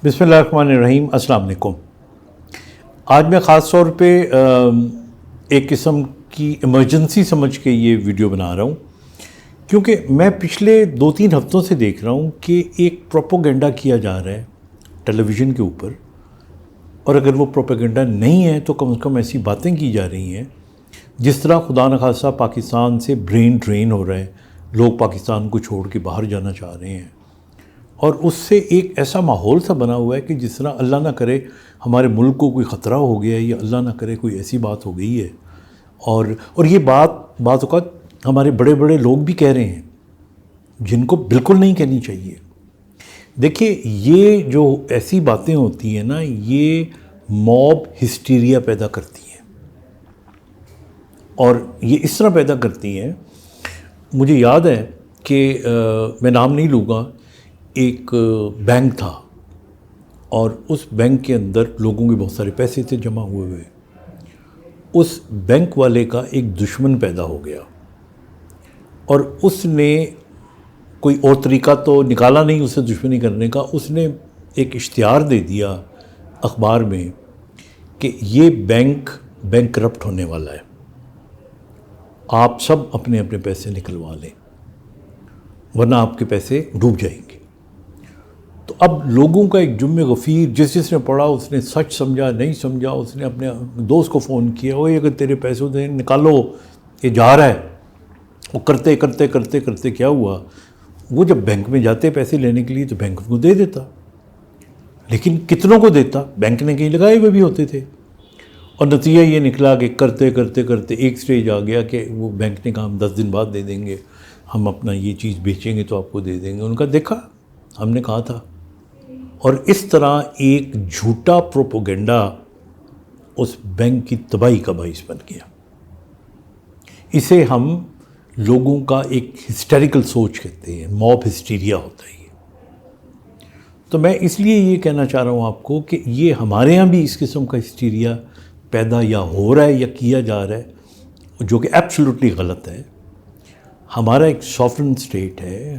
बिस्मिल्लाहिर्रहमानिर्रहीम, अस्सलाम वालेकुम। आज मैं ख़ास तौर पे एक किस्म की इमरजेंसी समझ के ये वीडियो बना रहा हूँ, क्योंकि मैं पिछले 2-3 हफ़्तों से देख रहा हूँ कि एक प्रोपोगेंडा किया जा रहा है टेलीविज़न के ऊपर, और अगर वो प्रोपोगेंडा नहीं है तो कम से कम ऐसी बातें की जा रही हैं जिस तरह खुदा न खासा पाकिस्तान से ब्रेन ड्रेन हो रहा है, लोग पाकिस्तान को छोड़ के बाहर जाना चाह रहे हैं, और उससे एक ऐसा माहौल सा बना हुआ है कि जिस तरह अल्लाह ना करे हमारे मुल्क को कोई ख़तरा हो गया है या अल्लाह ना करे कोई ऐसी बात हो गई है। और ये बात औक़ात हमारे बड़े बड़े लोग भी कह रहे हैं जिनको बिल्कुल नहीं कहनी चाहिए। देखिए, ये जो ऐसी बातें होती हैं ना, ये मॉब हिस्टीरिया पैदा करती हैं, और ये इस तरह पैदा करती हैं। मुझे याद है कि मैं नाम नहीं लूँगा, एक बैंक था और उस बैंक के अंदर लोगों के बहुत सारे पैसे थे जमा हुए। उस बैंक वाले का एक दुश्मन पैदा हो गया और उसने कोई और तरीका तो निकाला नहीं उसे दुश्मनी करने का। उसने एक इश्तिहार दे दिया अखबार में कि ये बैंक करप्ट होने वाला है, आप सब अपने अपने पैसे निकलवा लें वरना आपके पैसे डूब जाएंगे। तो अब लोगों का एक जुम्मे गफ़ीर, जिसने पढ़ा उसने सच समझा, नहीं समझा उसने अपने दोस्त को फ़ोन किया, ओए अगर तेरे पैसे दे निकालो, ये जा रहा है। वो करते करते करते करते क्या हुआ, वो जब बैंक में जाते पैसे लेने के लिए तो बैंक को दे देता, लेकिन कितनों को देता, बैंक ने कहीं लगाए हुए भी होते थे। और नतीजा ये निकला कि करते करते करते एक स्टेज आ गया कि वो बैंक ने कहा हम 10 दिन बाद दे देंगे, हम अपना ये चीज़ बेचेंगे तो आपको दे देंगे। उनका देखा हमने कहा था। और इस तरह एक झूठा प्रोपोगेंडा उस बैंक की तबाही का बाइस बन गया। इसे हम लोगों का एक हिस्टेरिकल सोच कहते हैं, मॉब हिस्टीरिया होता है ये। तो मैं इसलिए ये कहना चाह रहा हूँ आपको कि ये हमारे यहाँ भी इस किस्म का हिस्टीरिया पैदा या हो रहा है या किया जा रहा है, जो कि एब्सोल्युटली गलत है। हमारा एक सॉवरेन स्टेट है,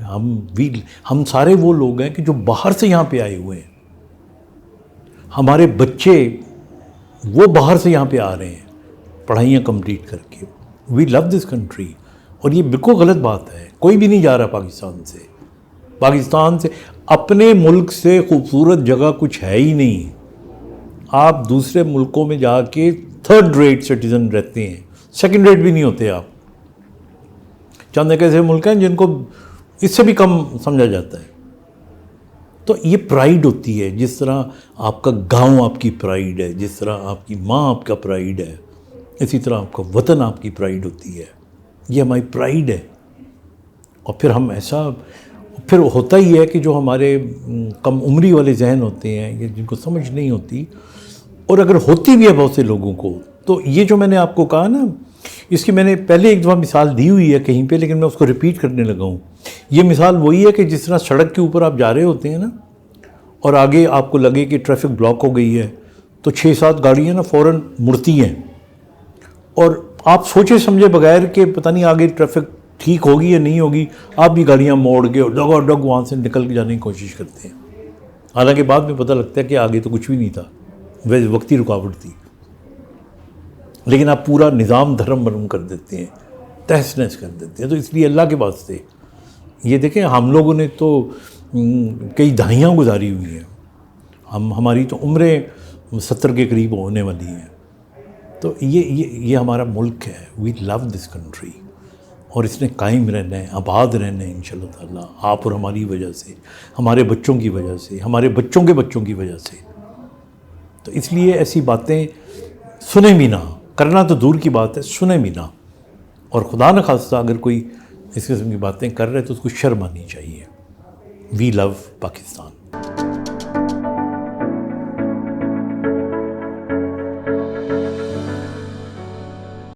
हम सारे वो लोग हैं कि जो बाहर से यहाँ पे आए हुए हैं। हमारे बच्चे वो बाहर से यहाँ पे आ रहे हैं पढ़ाइयाँ कंप्लीट करके। वी लव दिस कंट्री, और ये बिल्कुल गलत बात है। कोई भी नहीं जा रहा पाकिस्तान से अपने मुल्क से खूबसूरत जगह कुछ है ही नहीं। आप दूसरे मुल्कों में जाके थर्ड रेट सिटीज़न रहते हैं, सेकंड रेट भी नहीं होते आप। चंद एक ऐसे मुल्क हैं जिनको इससे भी कम समझा जाता है। तो ये प्राइड होती है, जिस तरह आपका गांव आपकी प्राइड है, जिस तरह आपकी माँ आपका प्राइड है, इसी तरह आपका वतन आपकी प्राइड होती है। ये हमारी प्राइड है। और फिर हम फिर होता ही है कि जो हमारे कम उम्री वाले जहन होते हैं, ये जिनको समझ नहीं होती, और अगर होती भी है बहुत से लोगों को, तो ये जो मैंने आपको कहा ना, इसकी मैंने पहले एक दफ़ा मिसाल दी हुई है कहीं पे, लेकिन मैं उसको रिपीट करने लगा हूँ। ये मिसाल वही है कि जिस तरह सड़क के ऊपर आप जा रहे होते हैं ना, और आगे आपको लगे कि ट्रैफिक ब्लॉक हो गई है, तो 6-7 गाड़ियाँ ना फ़ौरन मुड़ती हैं, और आप सोचे समझे बगैर कि पता नहीं आगे ट्रैफिक ठीक होगी या नहीं होगी, आप भी गाड़ियाँ मोड़ के और डग वहाँ से निकल के जाने की कोशिश करते हैं। हालांकि बाद में पता लगता है कि आगे तो कुछ भी नहीं था, वैसे वक्ती रुकावट थी। लेकिन आप पूरा निज़ाम धर्म भरम कर देते हैं, तहस नहस कर देते हैं। तो इसलिए अल्लाह के वास्ते ये देखें, हम लोगों ने तो कई दहाइयाँ गुजारी हुई हैं, हमारी तो उम्रें 70 के करीब होने वाली हैं। तो ये हमारा मुल्क है। वी लव दिस कंट्री, और इसने कायम रहना है, आबाद रहना है इंशाअल्लाह ताला, आप और हमारी वजह से, हमारे बच्चों की वजह से, हमारे बच्चों के बच्चों की वजह से। तो इसलिए ऐसी बातें सुने भी ना, करना तो दूर की बात है, सुने भी ना। और खुदा न खास्ता अगर कोई इस किस्म की बातें कर रहे तो उसको शर्म आनी चाहिए। We love Pakistan.